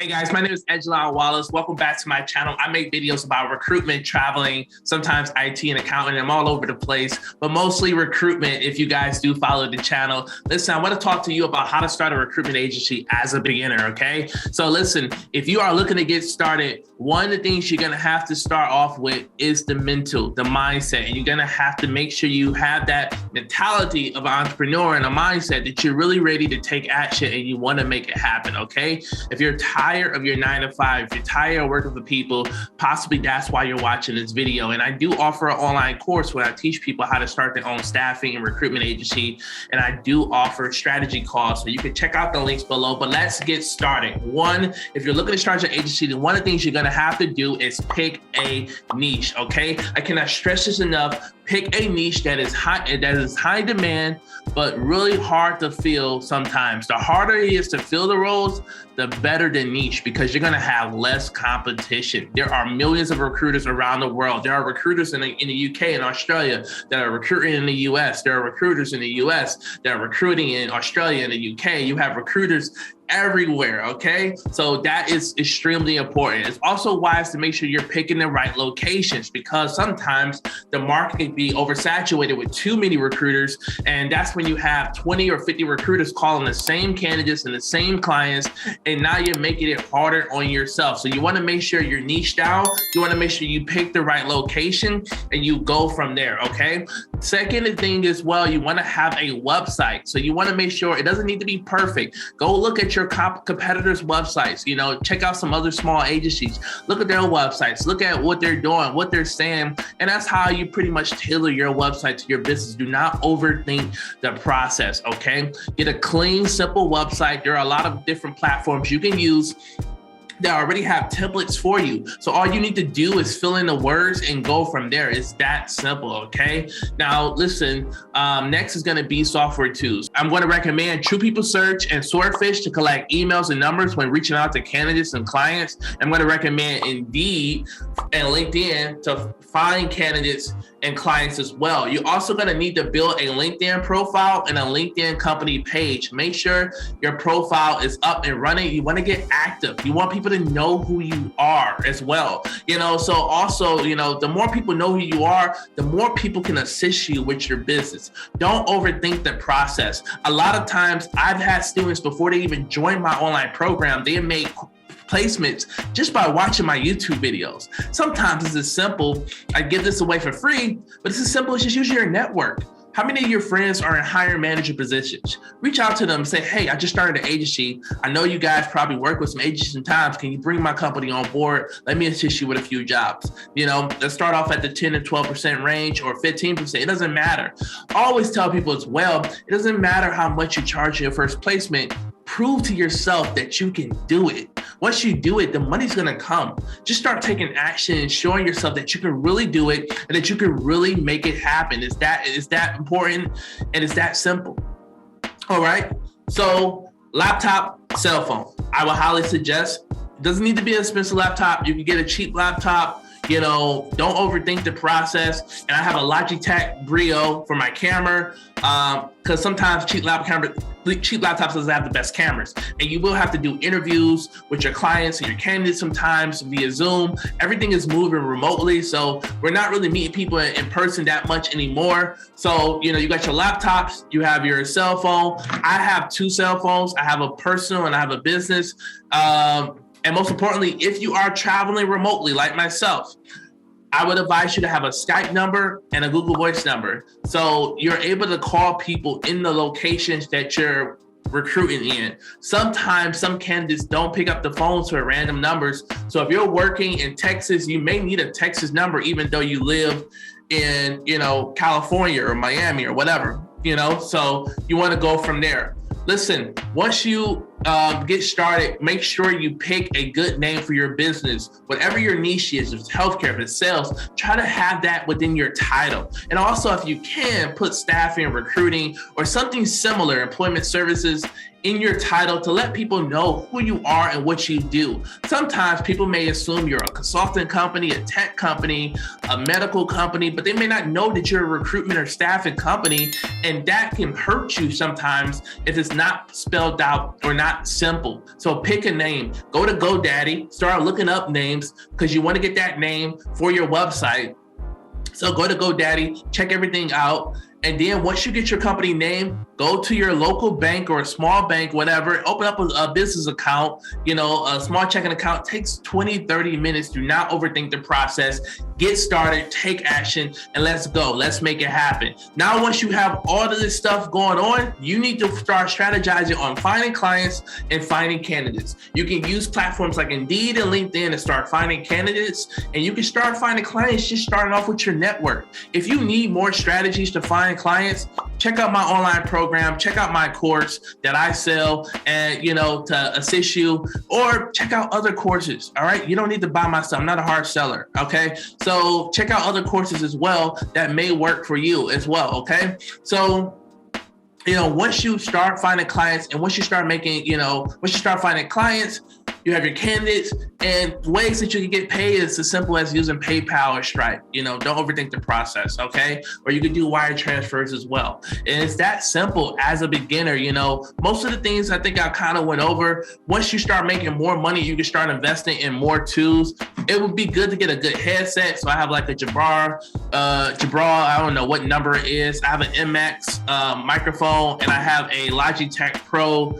Hey guys, my name is aijalonwallace. Welcome back to my channel. I make videos about recruitment, traveling, sometimes IT and accounting. I'm all over the place, but mostly recruitment if you guys do follow the channel. Listen, I want to talk to you about how to start a recruitment agency as a beginner, okay? So listen, if you are looking to get started, one of the things you're going to have to start off with is the mental, the mindset, and you're going to have to make sure you have that mentality of an entrepreneur and a mindset that you're really ready to take action and you want to make it happen, okay? If you're tired of your 9-to-5, if you're tired of working for people, possibly that's why you're watching this video. And I do offer an online course where I teach people how to start their own staffing and recruitment agency. And I do offer strategy calls. So you can check out the links below, but let's get started. One, if you're looking to start your agency, then one of the things you're gonna have to do is pick a niche, okay? I cannot stress this enough. Pick a niche that is high demand, but really hard to fill sometimes. The harder it is to fill the roles, the better the niche, because you're gonna have less competition. There are millions of recruiters around the world. There are recruiters in the UK and Australia that are recruiting in the US. There are recruiters in the US that are recruiting in Australia and the UK. You have recruiters everywhere, okay? So that is extremely important. It's also wise to make sure you're picking the right locations, because sometimes the market can be oversaturated with too many recruiters, and that's when you have 20 or 50 recruiters calling the same candidates and the same clients, and now you're making it harder on yourself. So you wanna make sure you're niched down, you wanna make sure you pick the right location, and you go from there, okay? Second thing as well, you wanna have a website. So you wanna make sure it doesn't need to be perfect. Go look at your competitors' websites, check out some other small agencies, look at their websites, look at what they're doing, what they're saying, and that's how you pretty much tailor your website to your business. Do not overthink the process, okay? Get a clean, simple website. There are a lot of different platforms you can use that already have templates for you. So all you need to do is fill in the words and go from there. It's that simple, okay? Now, listen, next is gonna be software tools. I'm gonna recommend True People Search and Swordfish to collect emails and numbers when reaching out to candidates and clients. I'm gonna recommend Indeed and LinkedIn to find candidates and clients as well. You're also gonna need to build a LinkedIn profile and a LinkedIn company page. Make sure your profile is up and running. You wanna get active. You want people to know who you are as well. So also, the more people know who you are, the more people can assist you with your business. Don't overthink the process. A lot of times I've had students before they even join my online program, they make placements just by watching my YouTube videos. Sometimes it's as simple, I give this away for free, but it's as simple as just using your network. How many of your friends are in hiring manager positions? Reach out to them and say, hey, I just started an agency. I know you guys probably work with some agencies sometimes. Can you bring my company on board? Let me assist you with a few jobs. Let's start off at the 10 to 12% range or 15%. It doesn't matter. I always tell people as well, it doesn't matter how much you charge in your first placement. Prove to yourself that you can do it. Once you do it, the money's gonna come. Just start taking action and showing yourself that you can really do it and that you can really make it happen. It's that important and it's that simple. All right, so laptop, cell phone. I would highly suggest, it doesn't need to be an expensive laptop. You can get a cheap laptop. Don't overthink the process. And I have a Logitech Brio for my camera, because sometimes cheap laptops doesn't have the best cameras. And you will have to do interviews with your clients and your candidates sometimes via Zoom. Everything is moving remotely, so we're not really meeting people in person that much anymore. So, you got your laptops, you have your cell phone. I have two cell phones. I have a personal and I have a business. And most importantly, if you are traveling remotely like myself, I would advise you to have a Skype number and a Google Voice number. So you're able to call people in the locations that you're recruiting in. Sometimes some candidates don't pick up the phones for random numbers. So if you're working in Texas, you may need a Texas number, even though you live in, California or Miami or whatever, so you want to go from there. Listen, once you get started, make sure you pick a good name for your business. Whatever your niche is, if it's healthcare, if it's sales, try to have that within your title. And also, if you can, put staffing, recruiting, or something similar, employment services, in your title to let people know who you are and what you do. Sometimes people may assume you're a consultant company, a tech company, a medical company, but they may not know that you're a recruitment or staffing company, and that can hurt you sometimes if it's not spelled out or not simple. So pick a name, go to GoDaddy, start looking up names because you want to get that name for your website. So go to GoDaddy, check everything out. And then once you get your company name, go to your local bank or a small bank, whatever, open up a business account, a small checking account. It takes 20, 30 minutes. Do not overthink the process. Get started, take action, and let's go. Let's make it happen. Now, once you have all of this stuff going on, you need to start strategizing on finding clients and finding candidates. You can use platforms like Indeed and LinkedIn to start finding candidates, and you can start finding clients just starting off with your network. If you need more strategies to find clients, check out my online program, check out my course that I sell and, to assist you, or check out other courses. All right. You don't need to buy my stuff. I'm not a hard seller. Okay. So check out other courses as well that may work for you as well. Okay. So, once you start finding clients and once you start finding clients, you have your candidates, and ways that you can get paid is as simple as using PayPal or Stripe. Don't overthink the process, okay? Or you can do wire transfers as well. And it's that simple as a beginner. Most of the things I think I kind of went over. Once you start making more money, you can start investing in more tools. It would be good to get a good headset. So I have like a Jabra, I don't know what number it is. I have an MX microphone, and I have a Logitech Pro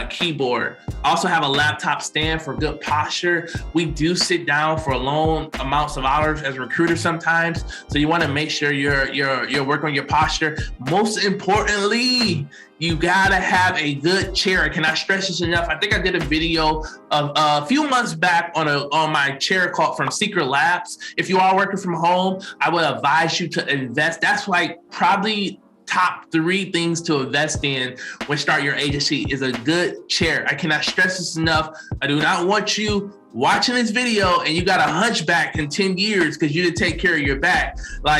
keyboard. I also have a laptop stand for good posture. We do sit down for long amounts of hours as recruiters sometimes, so you want to make sure you're working on your posture. Most importantly, you gotta have a good chair. I cannot stress this enough. I think I did a video of a few months back on my chair called from Secret Labs. If you are working from home, I would advise you to invest. That's like probably top 3 things to invest in when start your agency is a good chair. I cannot stress this enough. I do not want you watching this video and you got a hunchback in 10 years because you didn't take care of your back.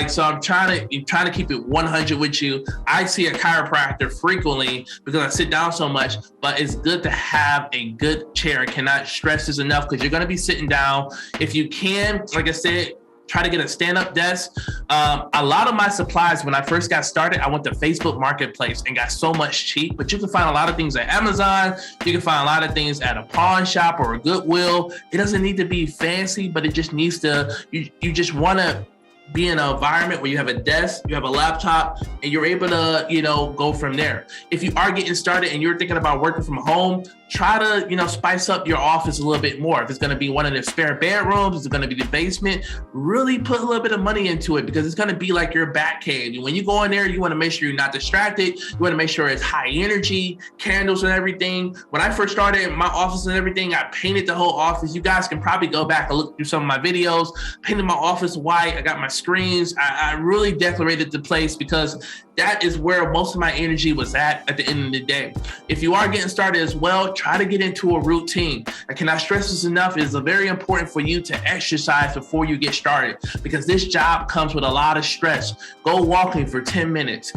So I'm trying to keep it 100 with you. I see a chiropractor frequently because I sit down so much, but it's good to have a good chair. I cannot stress this enough because you're going to be sitting down. If you can, like I said, try to get a stand-up desk. A lot of my supplies, when I first got started, I went to Facebook Marketplace and got so much cheap, but you can find a lot of things at Amazon. You can find a lot of things at a pawn shop or a Goodwill. It doesn't need to be fancy, but it just needs to, you just want to be in an environment where you have a desk, you have a laptop, and you're able to, go from there. If you are getting started and you're thinking about working from home, try to, spice up your office a little bit more. If it's going to be one of the spare bedrooms, is it going to be the basement? Really put a little bit of money into it because it's going to be like your bat cave. When you go in there, you want to make sure you're not distracted. You want to make sure it's high energy, candles and everything. When I first started in my office and everything, I painted the whole office. You guys can probably go back and look through some of my videos. Painted my office white. I got my screens. I really decorated the place because that is where most of my energy was at the end of the day. If you are getting started as well, try to get into a routine. I cannot stress this enough. It is very important for you to exercise before you get started because this job comes with a lot of stress. Go walking for 10 minutes,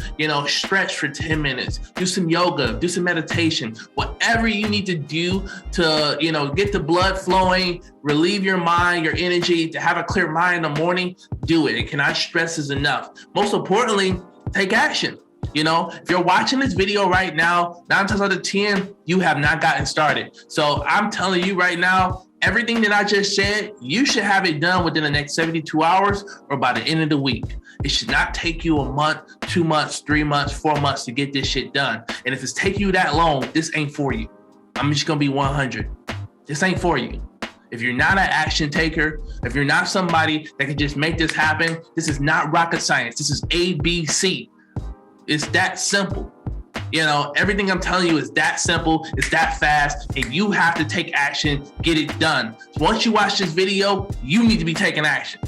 stretch for 10 minutes, do some yoga, do some meditation, whatever you need to do to, get the blood flowing, relieve your mind, your energy, to have a clear mind in the morning, do it. I cannot stress this enough. Most importantly, take action. If you're watching this video right now, 9 times out of 10, you have not gotten started. So I'm telling you right now, everything that I just said, you should have it done within the next 72 hours or by the end of the week. It should not take you a month, 2 months, 3 months, 4 months to get this shit done. And if it's taking you that long, this ain't for you. I'm just going to be 100. This ain't for you. If you're not an action taker, if you're not somebody that can just make this happen, this is not rocket science. This is ABC. It's that simple. Everything I'm telling you is that simple. It's that fast. And you have to take action, get it done. So once you watch this video, you need to be taking action.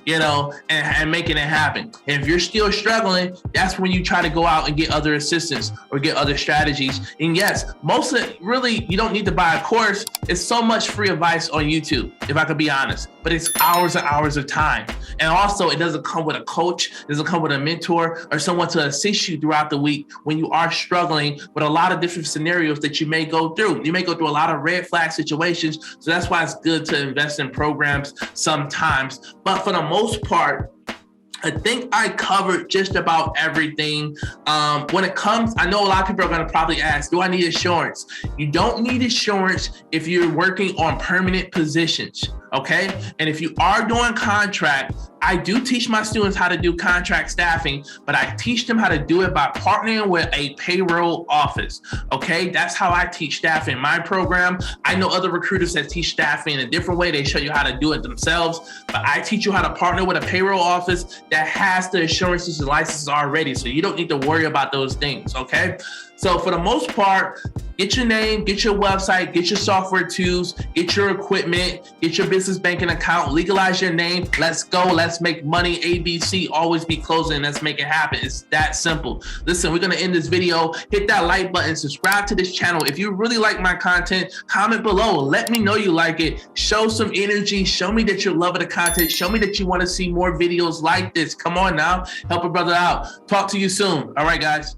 And making it happen. And if you're still struggling, that's when you try to go out and get other assistance or get other strategies. And yes, you don't need to buy a course. It's so much free advice on YouTube, if I could be honest. but it's hours and hours of time. And also, it doesn't come with a coach, it doesn't come with a mentor or someone to assist you throughout the week when you are struggling with a lot of different scenarios that you may go through. You may go through a lot of red flag situations. So that's why it's good to invest in programs sometimes. But for the most part, I think I covered just about everything. When it comes, I know a lot of people are going to probably ask, do I need insurance? You don't need insurance if you're working on permanent positions, okay? And if you are doing contract, I do teach my students how to do contract staffing, but I teach them how to do it by partnering with a payroll office, okay? That's how I teach staffing in my program. I know other recruiters that teach staffing in a different way. They show you how to do it themselves, but I teach you how to partner with a payroll office that has the insurances and licenses already, so you don't need to worry about those things, okay? So for the most part, get your name, get your website, get your software tools, get your equipment, get your business banking account, legalize your name. Let's go. Let's make money. ABC, always be closing. Let's make it happen. It's that simple. Listen, we're going to end this video. Hit that like button, subscribe to this channel. If you really like my content, comment below. Let me know you like it. Show some energy. Show me that you're loving the content. Show me that you want to see more videos like this. Come on now. Help a brother out. Talk to you soon. All right, guys.